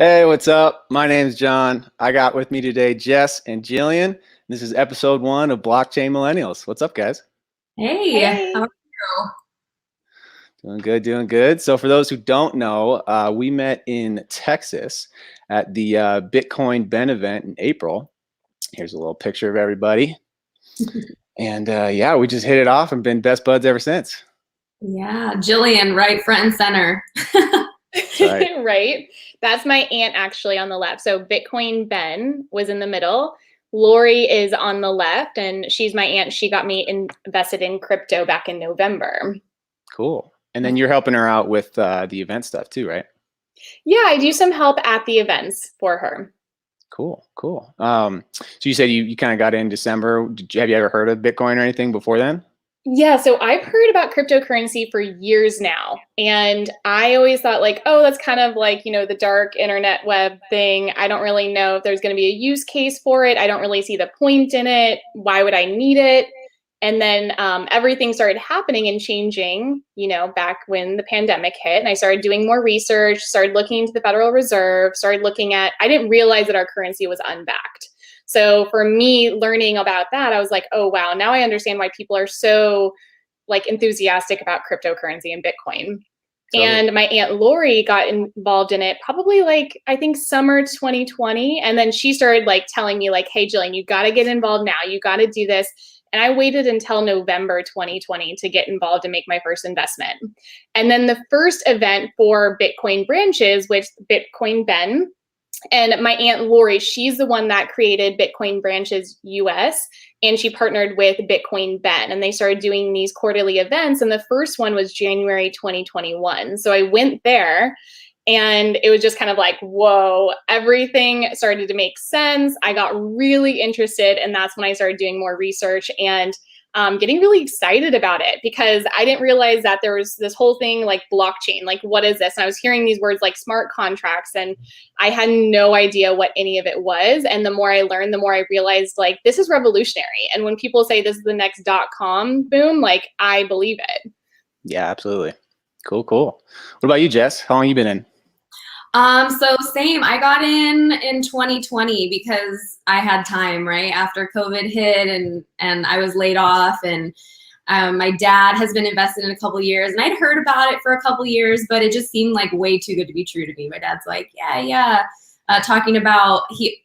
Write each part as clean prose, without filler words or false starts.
Hey, what's up? My name's John. I got with me today Jess and Jillian. This is episode 1 of Blockchain Millennials. What's up, guys? Hey, how Hey. are you? Doing good, doing good. So, for those who don't know, we met in Texas at the Bitcoin Ben event in April. Here's a little picture of everybody. And yeah, we just hit it off and been best buds ever since. Yeah, Jillian, right front and center. That's right. Right. That's my aunt actually on the left. So Bitcoin Ben was in the middle. Lori is on the left, and she's my aunt. She got me invested in crypto back in November. Cool. And then you're helping her out with the event stuff too, right? Yeah, I do some help at the events for her. Cool, cool. So you said you kind of got in December. Have you ever heard of Bitcoin or anything before then? Yeah, so I've heard about cryptocurrency for years now. And I always thought, like, oh, that's kind of like, the dark internet web thing. I don't really know if there's going to be a use case for it. I don't really see the point in it. Why would I need it? And then everything started happening and changing, back when the pandemic hit. And I started doing more research, started looking into the Federal Reserve, I didn't realize that our currency was unbacked. So for me, learning about that, I was like, oh, wow, now I understand why people are so enthusiastic about cryptocurrency and Bitcoin. Totally. And my aunt Lori got involved in it probably I think summer 2020. And then she started telling me hey, Jillian, you got to get involved now. You got to do this. And I waited until November 2020 to get involved and make my first investment. And then the first event for Bitcoin branches, which Bitcoin Ben, and my aunt Lori, she's the one that created Bitcoin Branches US, and she partnered with Bitcoin Ben, and they started doing these quarterly events. And the first one was January 2021. So I went there, and it was just kind of like, whoa, everything started to make sense. I got really interested, and that's when I started doing more research and getting really excited about it, because I didn't realize that there was this whole thing like blockchain. Like, what is this? And I was hearing these words like smart contracts, and I had no idea what any of it was. And the more I learned, the more I realized this is revolutionary. And when people say this is the next .com boom, I believe it. Yeah, absolutely. Cool, cool. What about you, Jess? How long you been in? So same. I got in 2020 because I had time, right? After COVID hit and I was laid off, and my dad has been invested in a couple years, and I'd heard about it for a couple years, but it just seemed like way too good to be true to me. My dad's like, yeah. Talking about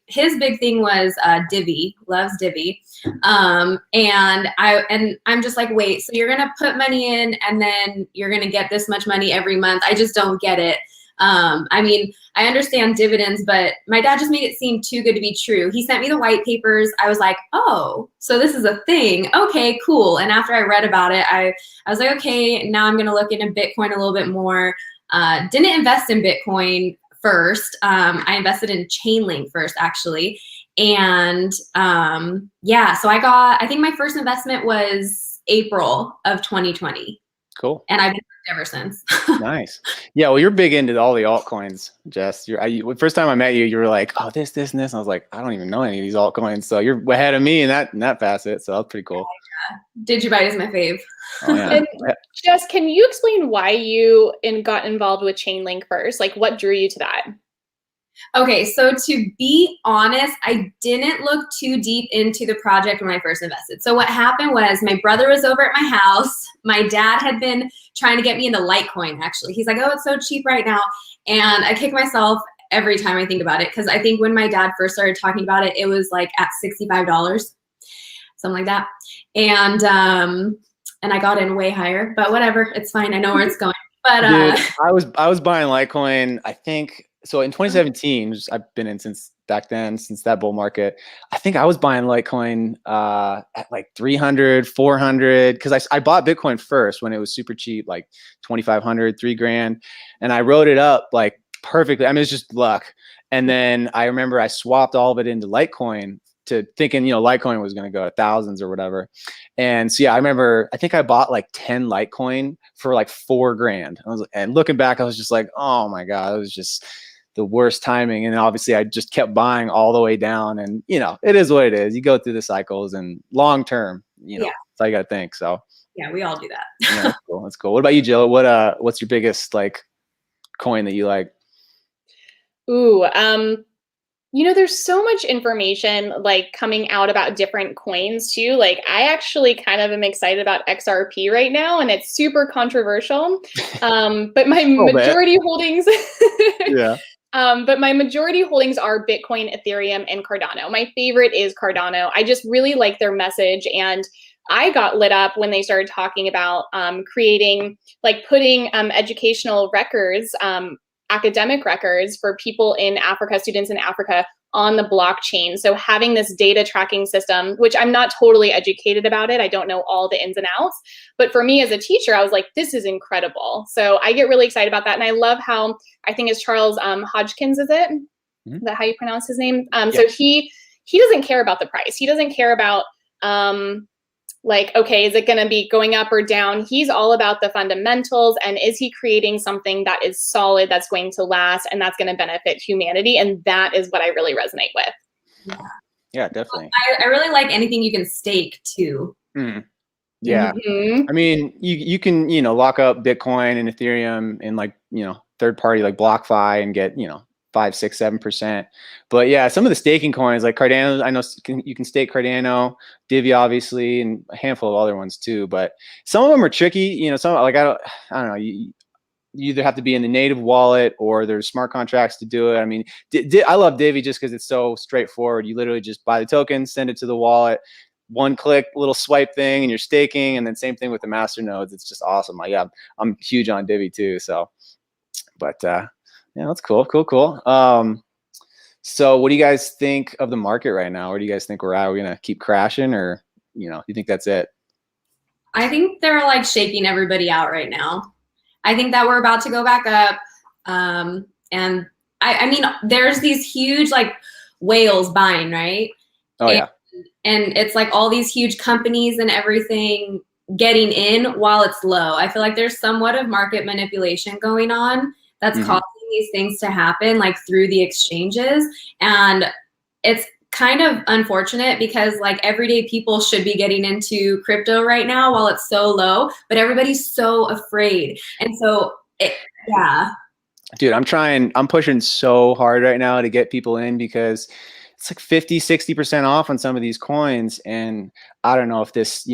his big thing was Divvy, loves Divvy. And I'm just like, wait, so you're gonna put money in and then you're gonna get this much money every month? I just don't get it. I mean, I understand dividends, but my dad just made it seem too good to be true. He sent me the white papers. I was like, oh, so this is a thing. Okay, cool. And after I read about it, I was like, okay, now I'm going to look into Bitcoin a little bit more. Didn't invest in Bitcoin first. I invested in Chainlink first, actually. And yeah, so I think my first investment was April of 2020. Cool. And I've been hooked ever since. Nice. Yeah, well, you're big into all the altcoins, Jess. First time I met you, you were like, oh, this, and this. And I was like, I don't even know any of these altcoins. So you're ahead of me in that facet. So that's pretty cool. Digibyte is my fave. Oh, yeah. And Jess, can you explain why you got involved with Chainlink first? What drew you to that? Okay, so to be honest, I didn't look too deep into the project when I first invested. So what happened was my brother was over at my house. My dad had been trying to get me into Litecoin, actually. He's like, oh, it's so cheap right now. And I kick myself every time I think about it, because I think when my dad first started talking about it, it was like at $65, something like that. And I got in way higher, but whatever, it's fine. I know where it's going. But Dude, I was buying Litecoin, I think. So in 2017, I've been in since back then, since that bull market. I think I was buying Litecoin at like 300, 400, because I bought Bitcoin first when it was super cheap, like 2,500, $3,000, and I wrote it up like perfectly. I mean, it's just luck. And then I remember I swapped all of it into Litecoin to thinking, Litecoin was going to go to thousands or whatever. And so, yeah, I think I bought like 10 Litecoin for like $4,000. And looking back, I was just like, oh my God, it was just the worst timing. And obviously I just kept buying all the way down, and, it is what it is. You go through the cycles, and long term, yeah, that's all you got to think. So yeah, we all do that. yeah, that's cool. That's cool. What about you, Jill? What's your biggest like coin that you like? Ooh, there's so much information like coming out about different coins too. Like I actually kind of am excited about XRP right now, and it's super controversial. But my little bit. majority holdings, Yeah. but my majority holdings are Bitcoin, Ethereum, and Cardano. My favorite is Cardano. I just really like their message, and I got lit up when they started talking about creating, like putting educational records, academic records for people in Africa, students in Africa, on the blockchain. So having this data tracking system, which I'm not totally educated about it, I don't know all the ins and outs, but for me as a teacher, I was like, this is incredible. So I get really excited about that. And I love how, I think it's Charles Hodgkins, is it? Mhm. Is that how you pronounce his name? Yeah. So he doesn't care about the price. He doesn't care about like, okay, is it going to be going up or down? He's all about the fundamentals, and is he creating something that is solid, that's going to last, and that's going to benefit humanity? And that is what I really resonate with. Yeah, Yeah, definitely. I really like anything you can stake too. Mm. Yeah. Mhm. I mean, you can, lock up Bitcoin and Ethereum in like, third party like BlockFi and get, 5, 6, 7%. But yeah, some of the staking coins like Cardano, I know you can stake Cardano, Divi obviously, and a handful of other ones too. But some of them are tricky. Some like I don't know. You either have to be in the native wallet or there's smart contracts to do it. I mean, I love Divi just because it's so straightforward. You literally just buy the token, send it to the wallet, one click, little swipe thing, and you're staking. And then same thing with the master nodes. It's just awesome. Like, yeah, I'm huge on Divi too. So, but yeah, that's cool. Cool. So what do you guys think of the market right now? Where do you guys think we're at? Are we gonna keep crashing, or you think that's it? I think they're like shaking everybody out right now. I think that we're about to go back up. And I mean, there's these huge like whales buying, right? Oh yeah. And it's like all these huge companies and everything getting in while it's low. I feel like there's somewhat of market manipulation going on that's causing these things to happen, like through the exchanges. And it's kind of unfortunate because like everyday people should be getting into crypto right now while it's so low, but everybody's so afraid. And so yeah. Dude, I'm pushing so hard right now to get people in because it's like 50, 60% off on some of these coins. And I don't know if this,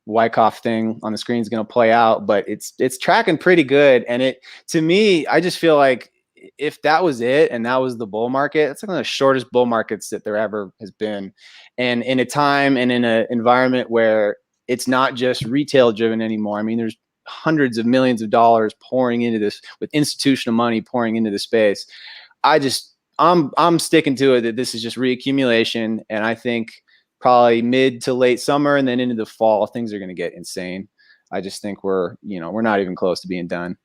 Wyckoff thing on the screen is going to play out, but it's tracking pretty good. And to me, I just feel like if that was it and that was the bull market, it's like one of the shortest bull markets that there ever has been. And in a time and in an environment where it's not just retail driven anymore. I mean, there's hundreds of millions of dollars pouring into this, with institutional money pouring into the space. I'm sticking to it that this is just reaccumulation. And I think probably mid to late summer and then into the fall, things are going to get insane. I just think we're not even close to being done.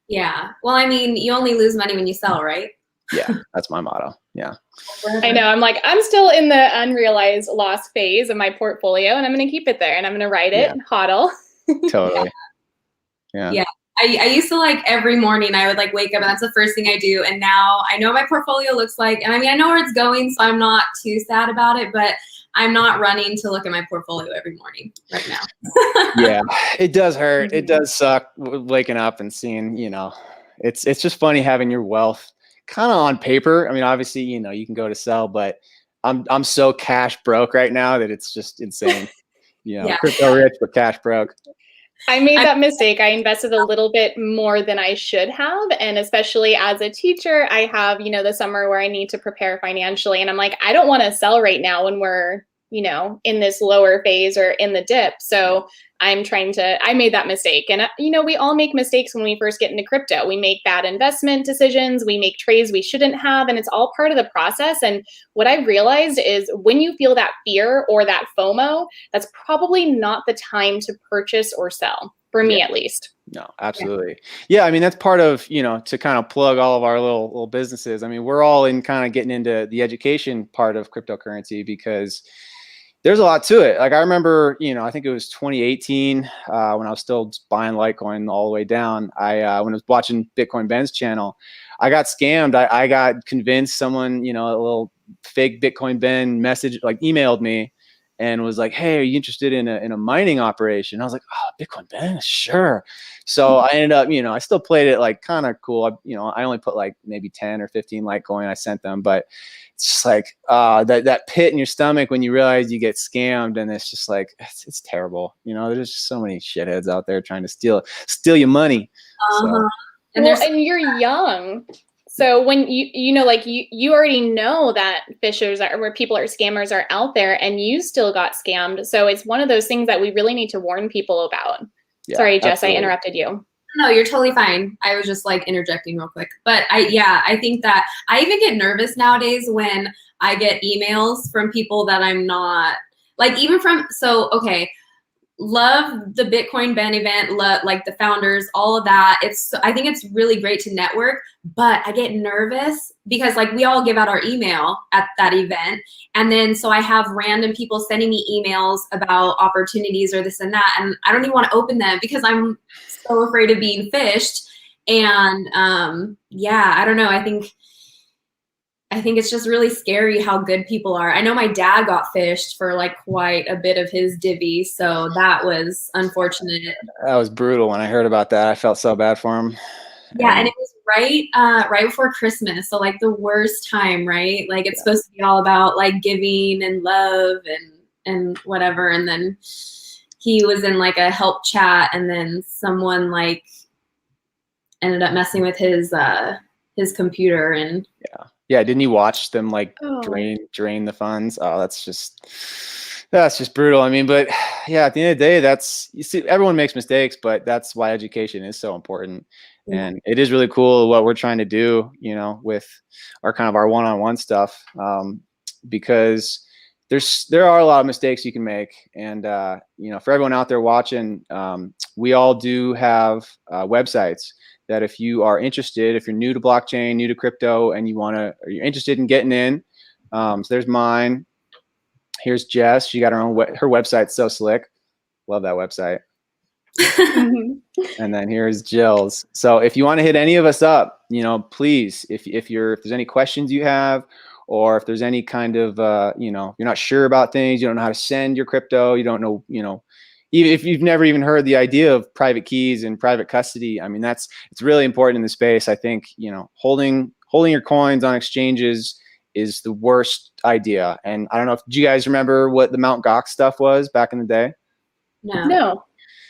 Yeah. Well, I mean, you only lose money when you sell, right? Yeah, that's my motto. Yeah. I know. I'm still in the unrealized loss phase of my portfolio, and I'm going to keep it there, and I'm going to ride it and hodl. Totally. Yeah. I used to like every morning I would like wake up and that's the first thing I do. And now I know what my portfolio looks like. And I mean, I know where it's going, so I'm not too sad about it, but I'm not running to look at my portfolio every morning right now. Yeah, it does hurt. It does suck waking up and seeing, it's just funny having your wealth kind of on paper. I mean, obviously, you can go to sell, but I'm so cash broke right now that it's just insane. Yeah. Crypto rich, but cash broke. I made that mistake. I invested a little bit more than I should have. And especially as a teacher, I have, the summer where I need to prepare financially. And I'm like, I don't want to sell right now when we're, in this lower phase or in the dip. So I made that mistake. And, we all make mistakes when we first get into crypto. We make bad investment decisions. We make trades we shouldn't have. And it's all part of the process. And what I realized is when you feel that fear or that FOMO, that's probably not the time to purchase or sell, for me at least. No, absolutely. Yeah, I mean, that's part of, to kind of plug all of our little businesses. I mean, we're all in kind of getting into the education part of cryptocurrency because there's a lot to it. Like I remember, I think it was 2018 when I was still buying Litecoin all the way down. When I was watching Bitcoin Ben's channel, I got scammed. I got convinced someone, a little fake Bitcoin Ben message, like emailed me and was like, hey, are you interested in a mining operation? I was like, oh, Bitcoin mining, sure. So I ended up, I still played it like kind of cool. I only put like maybe 10 or 15 Litecoin I sent them, but it's just like that pit in your stomach when you realize you get scammed, and it's just like, it's terrible. There's just so many shitheads out there trying to steal your money. So. And you're young. So when you already know that phishers are, where people are scammers are out there, and you still got scammed. So it's one of those things that we really need to warn people about. Yeah, sorry, Jess, absolutely. I interrupted you. No, you're totally fine. I was just like interjecting real quick. But I think that I even get nervous nowadays when I get emails from people that I'm not like, even from, okay. Love the Bitcoin Ben event, like the founders, all of that. I think it's really great to network, but I get nervous because like we all give out our email at that event. And then, so I have random people sending me emails about opportunities or this and that. And I don't even want to open them because I'm so afraid of being phished. And I don't know. I think it's just really scary how good people are. I know my dad got phished for like quite a bit of his divvy, so that was unfortunate. That was brutal. When I heard about that, I felt so bad for him. Yeah, and it was right before Christmas, so like the worst time, right? Like it's supposed to be all about like giving and love and whatever, and then he was in like a help chat, and then someone like ended up messing with his computer and yeah, didn't you watch them like drain the funds? Oh, that's just brutal. I mean, but yeah, at the end of the day, you see, everyone makes mistakes, but that's why education is so important. Yeah. And it is really cool what we're trying to do, with our one-on-one stuff, because there are a lot of mistakes you can make. And, for everyone out there watching, we all do have websites that if you are interested, if you're new to blockchain, new to crypto, and you're interested in getting in, so there's mine. Here's Jess. She got her website's so slick. Love that website. And then here's Jill's. So if you want to hit any of us up, please, if there's any questions you have, or if there's any kind of, you're not sure about things, you don't know how to send your crypto, you don't know, even if you've never even heard the idea of private keys and private custody, I mean, it's really important in the space. I think, holding your coins on exchanges is the worst idea. And I don't know do you guys remember what the Mt. Gox stuff was back in the day? No.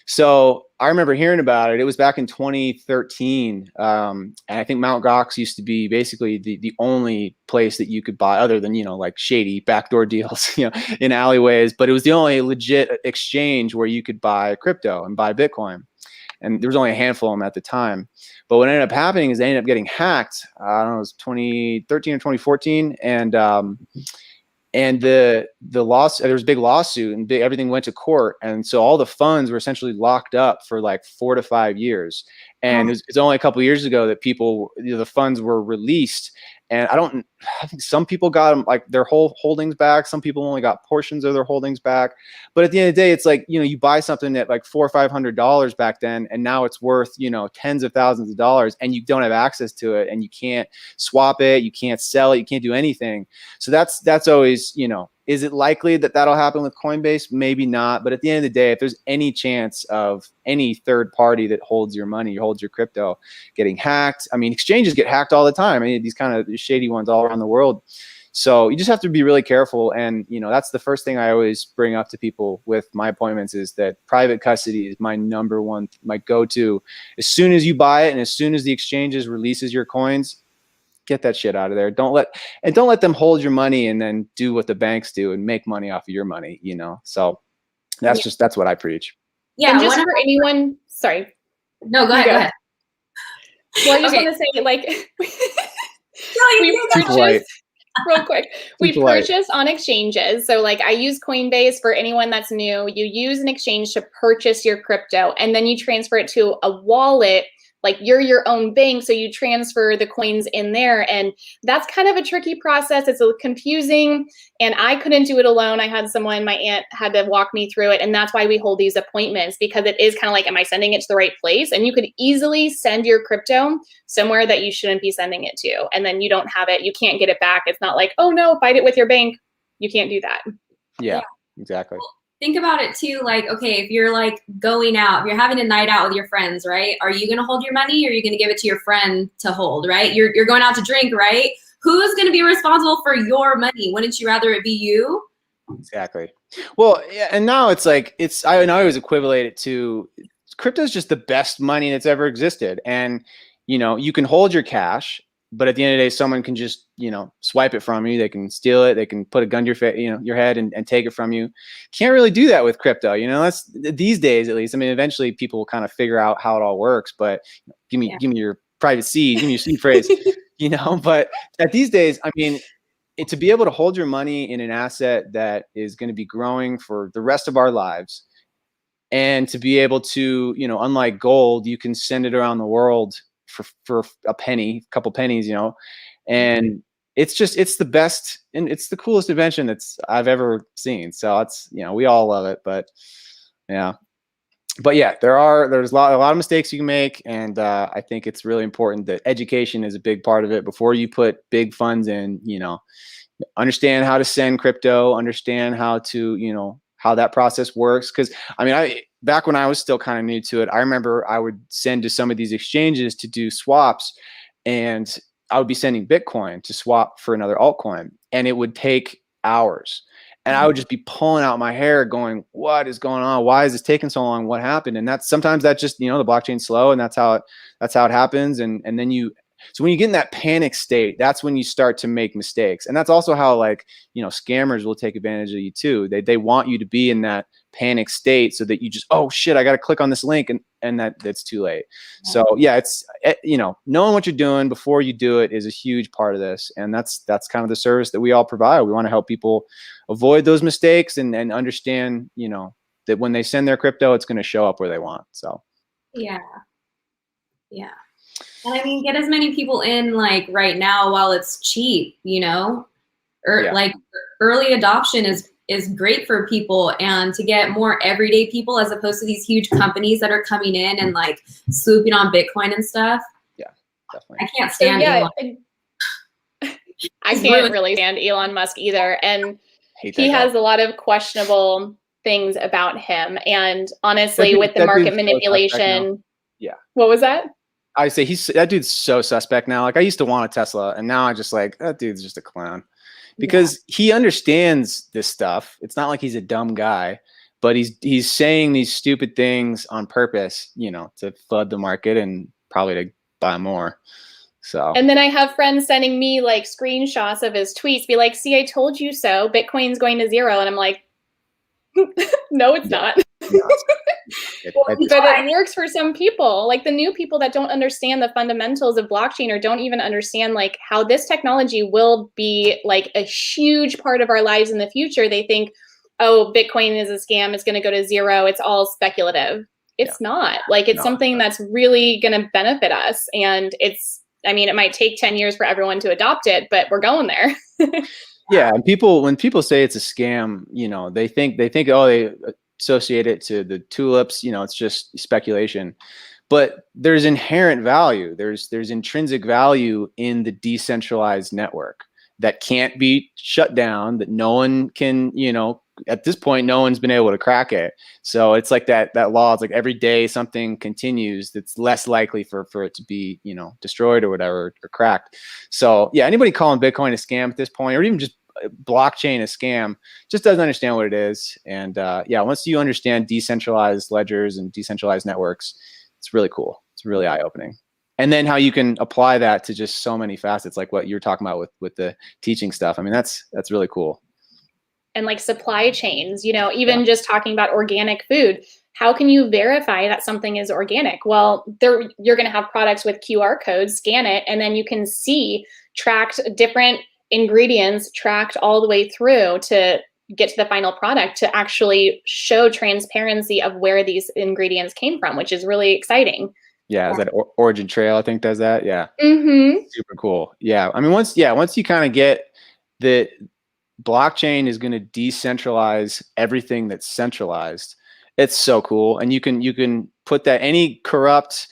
So I remember hearing about it. It was back in 2013. And I think Mt. Gox used to be basically the only place that you could buy, other than, like shady backdoor deals, in alleyways. But it was the only legit exchange where you could buy crypto and buy Bitcoin. And there was only a handful of them at the time. But what ended up happening is they ended up getting hacked. I don't know, it was 2013 or 2014. And the lawsuit, there was a big lawsuit, and everything went to court. And so all the funds were essentially locked up for like 4 to 5 years. And it's only a couple of years ago that the funds were released. And I think some people got them, like their whole holdings back. Some people only got portions of their holdings back. But at the end of the day, it's like, you buy something at like $400 or $500 back then, and now it's worth, tens of thousands of dollars, and you don't have access to it, and you can't swap it, you can't sell it, you can't do anything. So that's always, is it likely that that'll happen with Coinbase? Maybe not. But at the end of the day, if there's any chance of any third party that holds your money, holds your crypto, getting hacked, I mean, exchanges get hacked all the time. I mean, these kind of shady ones all around the world. So you just have to be really careful. And, that's the first thing I always bring up to people with my appointments, is that private custody is my number one, my go-to. As soon as you buy it and as soon as the exchanges releases your coins, get that shit out of there. Don't let them hold your money and then do what the banks do and make money off of your money, So that's what I preach. Yeah. And just for anyone, sorry. No, go ahead. Well, I just want to say, like, real quick, we purchase on exchanges. So like I use Coinbase for anyone that's new. You use an exchange to purchase your crypto, and then you transfer it to a wallet. Like you're your own bank, so you transfer the coins in there. And that's kind of a tricky process. It's a little confusing, and I couldn't do it alone. I had my aunt had to walk me through it. And that's why we hold these appointments, because it is kind of like, am I sending it to the right place? And you could easily send your crypto somewhere that you shouldn't be sending it to. And then you don't have it, you can't get it back. It's not like, oh no, fight it with your bank. You can't do that. Yeah. Exactly. Think about it too, like, okay, if you're like going out, if you're having a night out with your friends, right? Are you gonna hold your money or are you gonna give it to your friend to hold, right? You're going out to drink, right? Who's gonna be responsible for your money? Wouldn't you rather it be you? Exactly. Well, yeah, and now it's like I always equivalent it to crypto is just the best money that's ever existed, and you can hold your cash, but at the end of the day, someone can just swipe it from you. They can steal it. They can put a gun to your your head and take it from you. Can't really do that with crypto. That's these days at least. I mean, eventually people will kind of figure out how it all works, but give me your private seed, give me your seed phrase, But at these days, I mean, to be able to hold your money in an asset that is going to be growing for the rest of our lives, and to be able to, unlike gold, you can send it around the world for a penny, a couple pennies, and it's the best and it's the coolest invention I've ever seen. So it's, we all love it, but yeah. But yeah, there's a lot of mistakes you can make, and I think it's really important that education is a big part of it before you put big funds in. Understand how to send crypto, understand how to how that process works. Because I mean, back when I was still kind of new to it, I remember I would send to some of these exchanges to do swaps, and I would be sending Bitcoin to swap for another altcoin, and it would take hours. And I would just be pulling out my hair going, what is going on? Why is this taking so long? What happened? And sometimes that's just, the blockchain's slow, and that's how it happens. And then so when you get in that panic state, that's when you start to make mistakes. And that's also how scammers will take advantage of you too. They want you to be in that panic state so that you just, oh shit, I got to click on this link, and that's too late. So yeah, it's, knowing what you're doing before you do it is a huge part of this. And that's kind of the service that we all provide. We want to help people avoid those mistakes and understand, that when they send their crypto, it's going to show up where they want. So yeah. And I mean, get as many people in like right now while it's cheap, like early adoption is great for people, and to get more everyday people as opposed to these huge companies that are coming in and like swooping on Bitcoin and stuff. Yeah, definitely. I can't stand Elon. I can't really stand Elon Musk either. And he has a lot of questionable things about him. And honestly, with the market manipulation. Yeah. What was that? I say that dude's so suspect now. Like, I used to want a Tesla, and now I just like, that dude's just a clown, because he understands this stuff. It's not like he's a dumb guy, but he's saying these stupid things on purpose, to flood the market and probably to buy more. So. And then I have friends sending me like screenshots of his tweets, be like, see, I told you so. Bitcoin's going to zero. And I'm like, no, it's not. But it works for some people, like the new people that don't understand the fundamentals of blockchain, or don't even understand like how this technology will be like a huge part of our lives in the future. They think, oh, Bitcoin is a scam. It's going to go to zero. It's all speculative. It's not. Like, it's something that's really going to benefit us. And it might take 10 years for everyone to adopt it, but we're going there. Yeah. And when people say it's a scam, they think, oh, they associate it to the tulips, it's just speculation. But there's inherent value. There's intrinsic value in the decentralized network that can't be shut down, that no one can, at this point, no one's been able to crack it. So it's like that law. It's like every day something continues, that's less likely for it to be, destroyed or whatever, or cracked. So yeah, anybody calling Bitcoin a scam at this point, or even just blockchain a scam, just doesn't understand what it is. And once you understand decentralized ledgers and decentralized networks, it's really cool. It's really eye-opening. And then how you can apply that to just so many facets, like what you're talking about with the teaching stuff. I mean, that's really cool. And like supply chains, even just talking about organic food. How can you verify that something is organic? Well, you're going to have products with QR codes, scan it, and then you can see tracked different ingredients tracked all the way through to get to the final product, to actually show transparency of where these ingredients came from, which is really exciting. Yeah, is that Origin Trail, I think, does that? Yeah. Mm-hmm. Super cool. Yeah. I mean, once you kind of get the blockchain is going to decentralize everything that's centralized, it's so cool. And you can put that, any corrupt,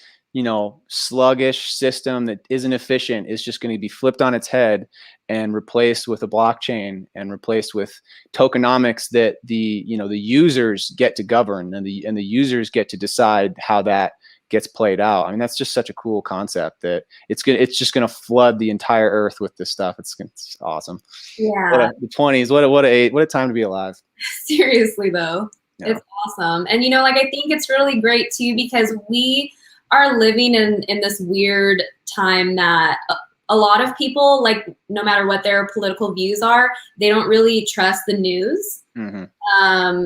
sluggish system that isn't efficient is just going to be flipped on its head, and replaced with a blockchain and replaced with tokenomics that the users get to govern, and the users get to decide how that gets played out. I mean, that's just such a cool concept that it's just gonna flood the entire earth with this stuff. It's awesome. Yeah. The 20s, what a time to be alive. Seriously though. Yeah. It's awesome. And like, I think it's really great too, because we are living in this weird time that a lot of people, like, no matter what their political views are, they don't really trust the news. Mm-hmm.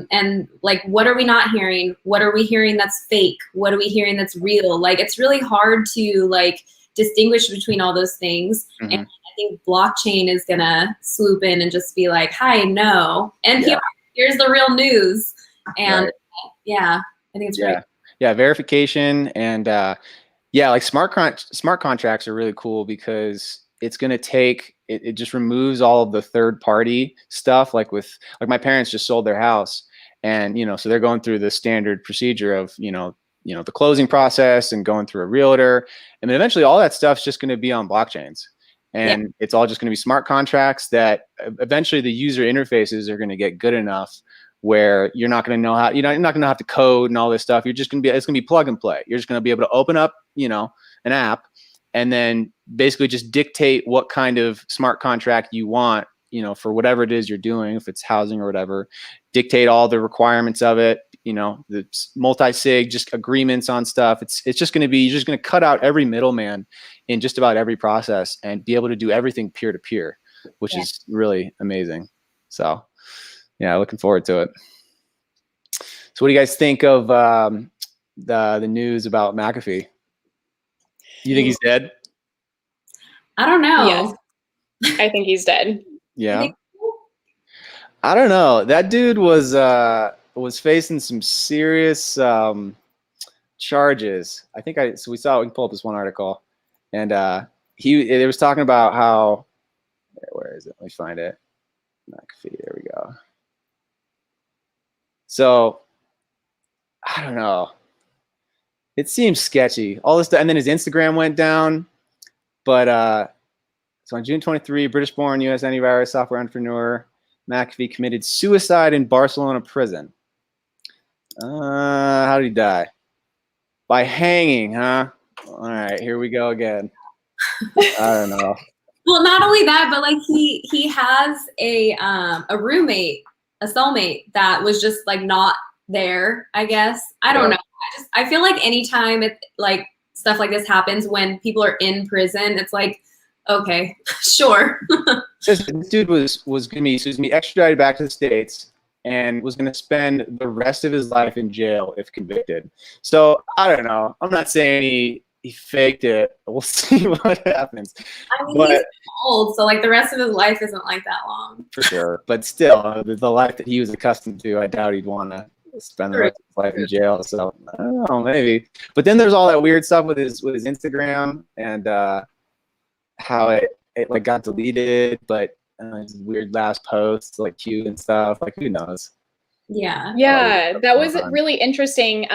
And like, what are we not hearing? What are we hearing that's fake? What are we hearing that's real? Like, it's really hard to like distinguish between all those things. Mm-hmm. And I think blockchain is gonna swoop in and just be like, hi, no. And here's the real news. And yeah, I think it's great. Yeah, verification and like smart contracts are really cool because it's going to take it just removes all of the third party stuff. Like my parents just sold their house, and so they're going through the standard procedure of the closing process and going through a realtor, and then eventually all that stuff's just going to be on blockchains, and it's all just going to be smart contracts that eventually the user interfaces are going to get good enough where you're not going to know how, you're not going to have to code and all this stuff. You're just going to be, it's going to be plug and play. You're just going to be able to open up, an app and then basically just dictate what kind of smart contract you want, for whatever it is you're doing, if it's housing or whatever, dictate all the requirements of it, the multi-sig, just agreements on stuff. It's just going to be, you're just going to cut out every middleman in just about every process and be able to do everything peer to peer, which is really amazing. So yeah, looking forward to it. So what do you guys think of the news about McAfee? You think he's dead? I don't know. Yes. I think he's dead. Yeah. I don't know. That dude was facing some serious charges. I think so we can pull up this one article, and it was talking about how, where is it? Let me find it. McAfee, there we go. So, I don't know. It seems sketchy. All this stuff, and then his Instagram went down. But so on June 23, British-born U.S. antivirus software entrepreneur McAfee committed suicide in Barcelona prison. How did he die? By hanging, huh? All right, here we go again. I don't know. Well, not only that, but like he has a roommate, a cellmate that was just like not there, I guess. I don't know. I feel like anytime like stuff like this happens when people are in prison, it's like, okay, sure. This dude was gonna be extradited back to the States and was gonna spend the rest of his life in jail if convicted. So I don't know. I'm not saying he faked it. We'll see what happens. I mean, he's old, so like the rest of his life isn't like that long. For sure. But still, the life that he was accustomed to, I doubt he'd want to spend the rest of his life in jail. So I don't know, maybe. But then there's all that weird stuff with his Instagram and how it like got deleted, but his weird last posts like cute and stuff. Like, who knows? Yeah, that was really interesting.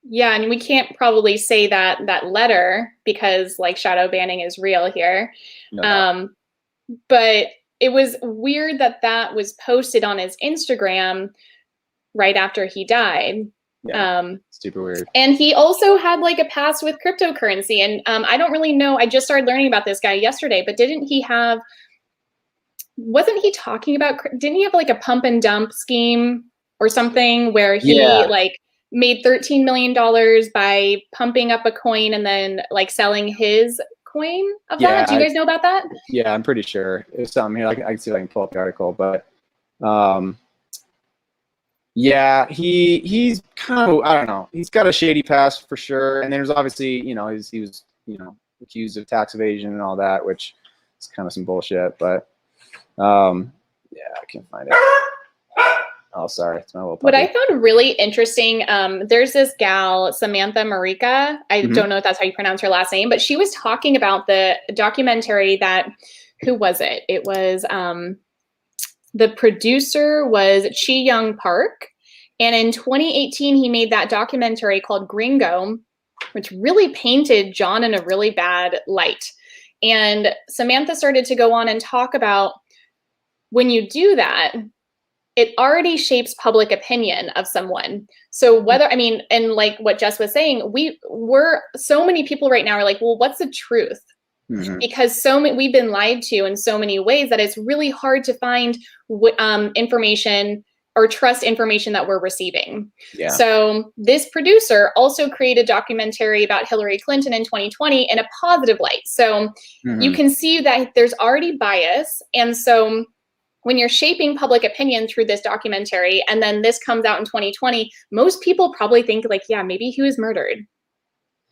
Yeah, and we can't probably say that letter because like shadow banning is real here. No. But it was weird that was posted on his Instagram right after he died. Yeah, super weird. And he also had like a past with cryptocurrency. And I don't really know. I just started learning about this guy yesterday, but wasn't he talking about, didn't he have like a pump and dump scheme or something where he like made $13 million by pumping up a coin and then like selling his coin of that? Do you guys know about that? Yeah, I'm pretty sure. It's something here. I can see if I can pull up the article, but yeah, he's kind of, I don't know. He's got a shady past for sure. And there's obviously, he was, accused of tax evasion and all that, which is kind of some bullshit. But yeah, I can't find it. Oh, sorry. It's my little puppy. What I found really interesting, there's this gal, Samantha Marica. I don't know if that's how you pronounce her last name, but she was talking about the documentary that, who was it? It was, the producer was Chi Young Park. And in 2018, he made that documentary called Gringo, which really painted John in a really bad light. And Samantha started to go on and talk about when you do that, it already shapes public opinion of someone. So whether, I mean, and like what Jess was saying, we're so many people right now are like, well, what's the truth? Because we've been lied to in so many ways that it's really hard to find information or trust information that we're receiving. Yeah. So this producer also created a documentary about Hillary Clinton in 2020 in a positive light. So you can see that there's already bias. And so when you're shaping public opinion through this documentary, and then this comes out in 2020, most people probably think like, yeah, maybe he was murdered.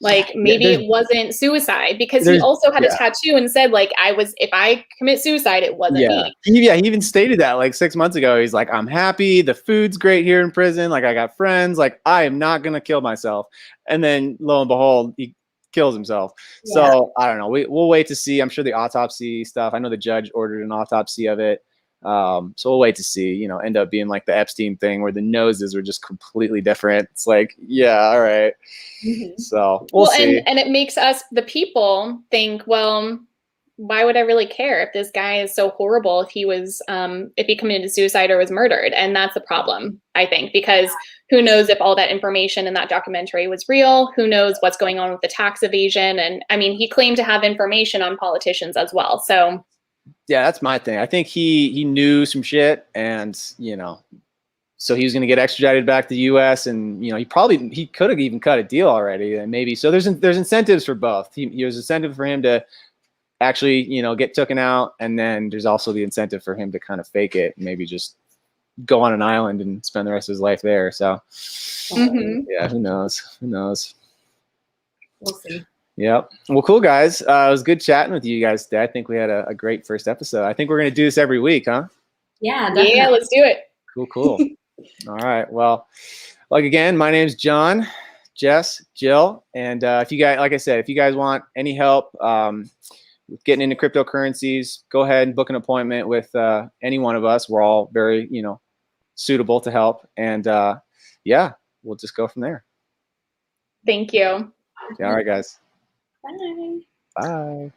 Like maybe it wasn't suicide, because he also had a tattoo and said like, if I commit suicide, it wasn't me. Yeah, he even stated that like 6 months ago. He's like, I'm happy. The food's great here in prison. Like I got friends. Like I am not going to kill myself. And then lo and behold, he kills himself. Yeah. So I don't know. We'll wait to see. I'm sure the autopsy stuff. I know the judge ordered an autopsy of it. So we'll wait to see, you know, end up being like the Epstein thing where the noses were just completely different. It's like, yeah, all right. So we'll see. And it makes us, the people, think, well, why would I really care if this guy is so horrible, if he was, if he committed suicide or was murdered? And that's the problem, I think, because who knows if all that information in that documentary was real? Who knows what's going on with the tax evasion? And I mean, he claimed to have information on politicians as well. So yeah, that's my thing. I think he knew some shit, and you know, so he was going to get extradited back to the U.S. and you know, he could have even cut a deal already, and maybe so. There's incentives for both. There's incentive for him to actually, you know, get taken out, and then there's also the incentive for him to kind of fake it, and maybe just go on an island and spend the rest of his life there. So yeah, who knows? Who knows? We'll see. Yep. Well, cool, guys. It was good chatting with you guys today. I think we had a great first episode. I think we're going to do this every week, huh? Yeah, definitely. Yeah, let's do it. Cool. All right. Well, like again, my name's John, Jess, Jill. And if you guys, like I said, if you guys want any help with getting into cryptocurrencies, go ahead and book an appointment with any one of us. We're all very, you know, suitable to help. And yeah, we'll just go from there. Thank you. Yeah, all right, guys. Bye. Bye.